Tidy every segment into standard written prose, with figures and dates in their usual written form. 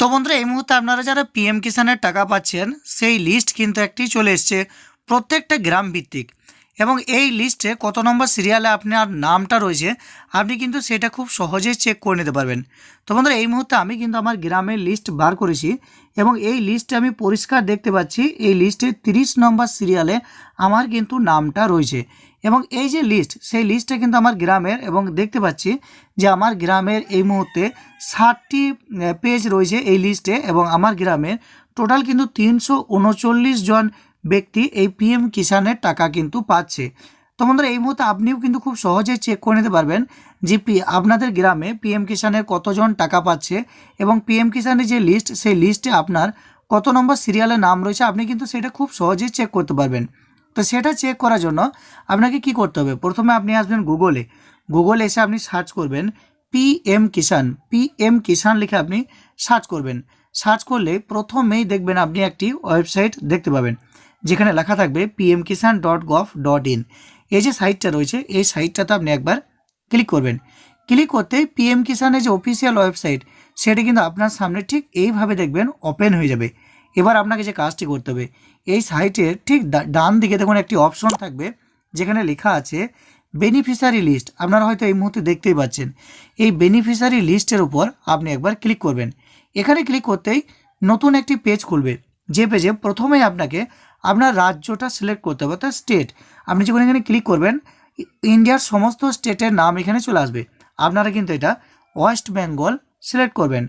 তো বন্ধুরা এই মুহূর্তে আপনারা যারা পিএম কিষানের টাকা পাচ্ছেন সেই লিস্ট কিন্তু একটি চলে এসছে প্রত্যেকটা গ্রাম ভিত্তিক, এবং এই লিস্টে কত নম্বর সিরিয়ালে আপনার নামটা রয়েছে আপনি কিন্তু সেটা খুব সহজেই চেক করে নিতে পারবেন। তো বন্ধুরা এই মুহূর্তে আমি কিন্তু আমার গ্রামের লিস্ট বার করেছি এবং এই লিস্টে আমি পরিষ্কার দেখতে পাচ্ছি এই লিস্টে 30 নম্বর সিরিয়ালে আমার কিন্তু নামটা রয়েছে। এবং এই যে লিস্ট সেই লিস্টটা কিন্তু আমার গ্রামের, এবং দেখতে পাচ্ছি যে আমার গ্রামের এই মুহূর্তে 60টি পেজ রয়েছে এই লিস্টে, এবং আমার গ্রামের টোটাল কিন্তু 339 জন ব্যক্তি এই পিএম কিষানের টাকা কিন্তু পাচ্ছে। তো বন্ধুরা এই মুহূর্তে আপনিও কিন্তু খুব সহজেই চেক করে নিতে পারবেন যে আপনাদের গ্রামে পিএম কিষানের কতজন টাকা পাচ্ছে, এবং পিএম কিষানের যে লিস্ট সেই লিস্টে আপনার কত নম্বর সিরিয়ালে নাম রয়েছে আপনি কিন্তু সেটা খুব সহজেই চেক করতে পারবেন। তো সেটা চেক করার জন্য আপনাকে কি করতে হবে, প্রথমে আপনি আসবেন গুগলে এসে আপনি সার্চ করবেন পিএম কিষান লিখে আপনি সার্চ করবেন। সার্চ করলে প্রথমেই দেখবেন আপনি একটি ওয়েবসাইট দেখতে পাবেন যেখানে লেখা থাকবে pmkisan.gov.in। এই যে সাইটটা রয়েছে এই সাইটটাতে আপনি একবার ক্লিক করবেন। ক্লিক করতে পিএম কিষানের যে অফিসিয়াল ওয়েবসাইট সেটা কিন্তু আপনার সামনে ঠিক এইভাবে দেখবেন ওপেন হয়ে যাবে। এবার আপনাকে যে কাজটি করতে হবে, এই সাইটের ঠিক ডান দিকে দেখুন একটি অপশন থাকবে যেখানে লেখা আছে বেনিফিশিয়ারি লিস্ট। আপনারা হয়তো এই মুহূর্তে দেখতেই পাচ্ছেন এই বেনিফিশিয়ারি লিস্টের উপর আপনি একবার ক্লিক করবেন। এখানে ক্লিক করতেই নতুন একটি পেজ খুলবে, যে পেজে প্রথমেই আপনাকে আপনার রাজ্যটা সিলেক্ট করতে হবে, অর্থাৎ স্টেট। আপনি যখন এখানে ক্লিক করবেন ইন্ডিয়ার সমস্ত স্টেটের নাম এখানে চলে আসবে। আপনারা কিন্তু এটা ওয়েস্ট বেঙ্গল সিলেক্ট করবেন।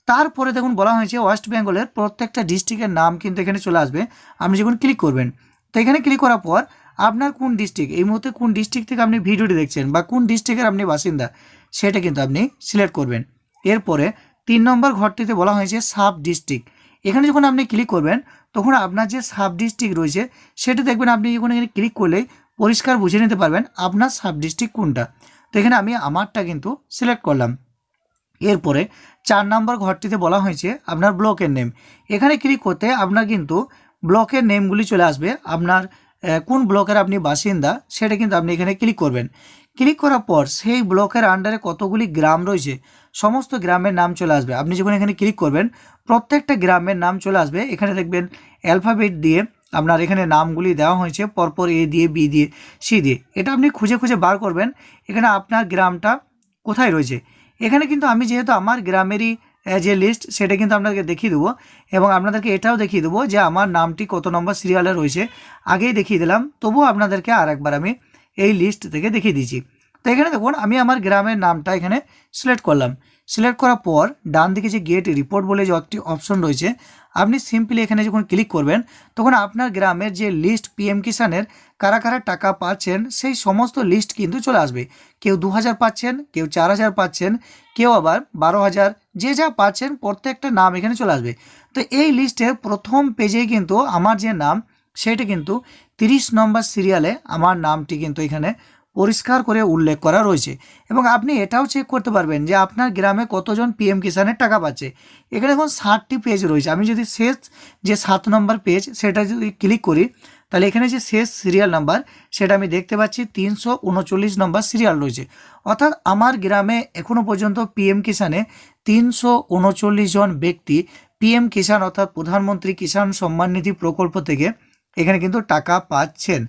তারপরে দেখুন বলা হয়েছে ওয়েস্ট বেঙ্গলের প্রত্যেকটা ডিস্ট্রিক্টের নাম কিন্তু এখানে চলে আসবে আপনি যখন ক্লিক করবেন। তো এখানে ক্লিক করার পর আপনার কোন ডিস্ট্রিক্ট, এই মুহূর্তে কোন ডিস্ট্রিক্ট থেকে আপনি ভিডিওটি দেখছেন বা কোন ডিস্ট্রিক্টের আপনি বাসিন্দা সেটা কিন্তু আপনি সিলেক্ট করবেন। এরপরে 3 নম্বর ঘরটিতে বলা হয়েছে সাব ডিস্ট্রিক্ট। এখানে যখন আপনি ক্লিক করবেন তখন আপনার যে সাব ডিস্ট্রিক্ট রয়েছে সেটা দেখবেন আপনি যখন এখানে ক্লিক করলেই পরিষ্কার বুঝে নিতে পারবেন আপনার সাব ডিস্ট্রিক্ট কোনটা। তো এখানে আমি আমারটা কিন্তু সিলেক্ট করলাম। এরপরে 4 নম্বর ঘরটিতে বলা হয়েছে আপনার ব্লকের নেম। এখানে ক্লিক করতে আপনার কিন্তু ব্লকের নেমগুলি চলে আসবে, আপনার কোন ব্লকের আপনি বাসিন্দা সেটা কিন্তু আপনি এখানে ক্লিক করবেন। ক্লিক করার পর সেই ব্লকের আন্ডারে কতগুলি গ্রাম রয়েছে সমস্ত গ্রামের নাম চলে আসবে। আপনি যখন এখানে ক্লিক করবেন প্রত্যেকটা গ্রামের নাম চলে আসবে। এখানে দেখবেন অ্যালফাবেট দিয়ে আপনার এখানে নামগুলি দেওয়া হয়েছে পরপর এ দিয়ে বি দিয়ে সি দিয়ে। এটা আপনি খুঁজে খুঁজে বার করবেন এখানে আপনার গ্রামটা কোথায় রয়েছে। এখানে কিন্তু আমি যেহেতু আমার গ্রামেরই যে লিস্ট সেটা কিন্তু আপনাদেরকে দেখিয়ে দেবো, এবং আপনাদেরকে এটাও দেখিয়ে দেবো যে আমার নামটি কত নম্বর সিরিয়ালে রয়েছে। আগেই দেখিয়ে দিলাম, তবুও আপনাদেরকে আর একবার আমি এই লিস্ট থেকে দেখিয়ে দিচ্ছি। তো এখানে দেখুন আমি আমার গ্রামের নামটা এখানে সিলেক্ট করলাম। সিলেক্ট করার পর ডান দিকে যে গেট রিপোর্ট বলে যে একটি অপশন রয়েছে আপনি সিম্পলি এখানে যখন ক্লিক করবেন তখন আপনার গ্রামের যে লিস্ট পিএম কিষানের কারা কারা টাকা পাচ্ছেন সেই সমস্ত লিস্ট কিন্তু চলে আসবে। কেউ 2000 পাচ্ছেন, কেউ 4000 পাচ্ছেন, কেউ আবার 12000, যে যা পাচ্ছেন প্রত্যেকটা নাম এখানে চলে আসবে। তো এই লিস্টের প্রথম পেজেই কিন্তু আমার যে নাম সেটা কিন্তু 30 নম্বর সিরিয়ালে আমার নামটি কিন্তু এখানে পরিষ্কার করে উল্লেখ করা রয়েছে। এবং আপনি এটাও চেক করতে পারবেন যে আপনার গ্রামে কতজন পিএম কিষানের টাকা পাচ্ছে। এখানে এখন 60টি পেজ রয়েছে। আমি যদি শেষ যে 7 নম্বর পেজ সেটা যদি ক্লিক করি তাহলে এখানে যে শেষ সিরিয়াল নাম্বার সেটা আমি দেখতে পাচ্ছি 339 নম্বর সিরিয়াল রয়েছে। অর্থাৎ আমার গ্রামে এখনও পর্যন্ত পিএম কিষানে 339 জন ব্যক্তি পিএম কিষান অর্থাৎ প্রধানমন্ত্রী কিষাণ সম্মান নিধি প্রকল্প থেকে এখানে কিন্তু টাকা পাচ্ছেন।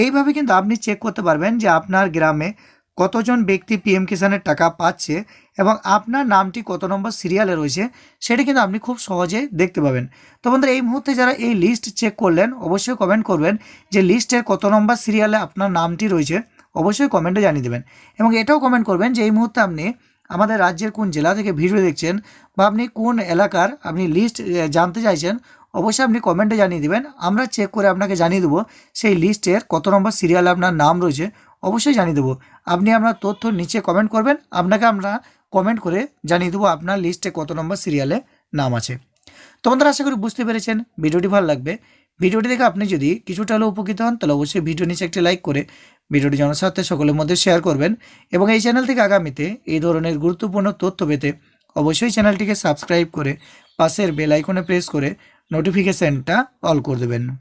এইভাবে কিন্তু আপনি চেক করতে পারবেন যে আপনার গ্রামে কতজন ব্যক্তি পিএম কিষানের টাকা পাচ্ছে এবং আপনার নামটি কত নম্বর সিরিয়ালে রয়েছে সেটা কিন্তু আপনি খুব সহজে দেখতে পাবেন। তো বন্ধুরা এই মুহূর্তে যারা এই লিস্ট চেক করলেন অবশ্যই কমেন্ট করবেন যে লিস্টের কত নম্বর সিরিয়ালে আপনার নামটি রয়েছে, অবশ্যই কমেন্টে জানিয়ে দেবেন। এবং এটাও কমেন্ট করবেন যে এই মুহূর্তে আপনি আমাদের রাজ্যের কোন জেলা থেকে ভিডিও দেখছেন বা আপনি কোন এলাকার আপনি লিস্ট জানতে চাইছেন, অবশ্যই আপনি কমেন্টে জানিয়ে দেবেন। আমরা চেক করে আপনাকে জানিয়ে দেবো সেই লিস্টের কত নম্বর সিরিয়ালে আপনার নাম রয়েছে, অবশ্যই জানিয়ে দেবো। আপনি আপনার তথ্য নিচে কমেন্ট করবেন, আপনাকে আমরা কমেন্ট করে জানিয়ে দেবো আপনার লিস্টে কত নম্বর সিরিয়ালে নাম আছে। তো বন্ধুরা আশা করি বুঝতে পেরেছেন, ভিডিওটি ভালো লাগবে। ভিডিওটি দেখে আপনি যদি কিছুটা হলেও উপকৃত হন তাহলে অবশ্যই ভিডিও নিচে একটি লাইক করে ভিডিওটি জনস্বার্থে সকলের মধ্যে শেয়ার করবেন। এবং এই চ্যানেল থেকে আগামীতে এই ধরনের গুরুত্বপূর্ণ তথ্য পেতে অবশ্যই চ্যানেলটিকে সাবস্ক্রাইব করে পাশের বেল আইকনে প্রেস করে নোটিফিকেশানটা অল করে দেবেন।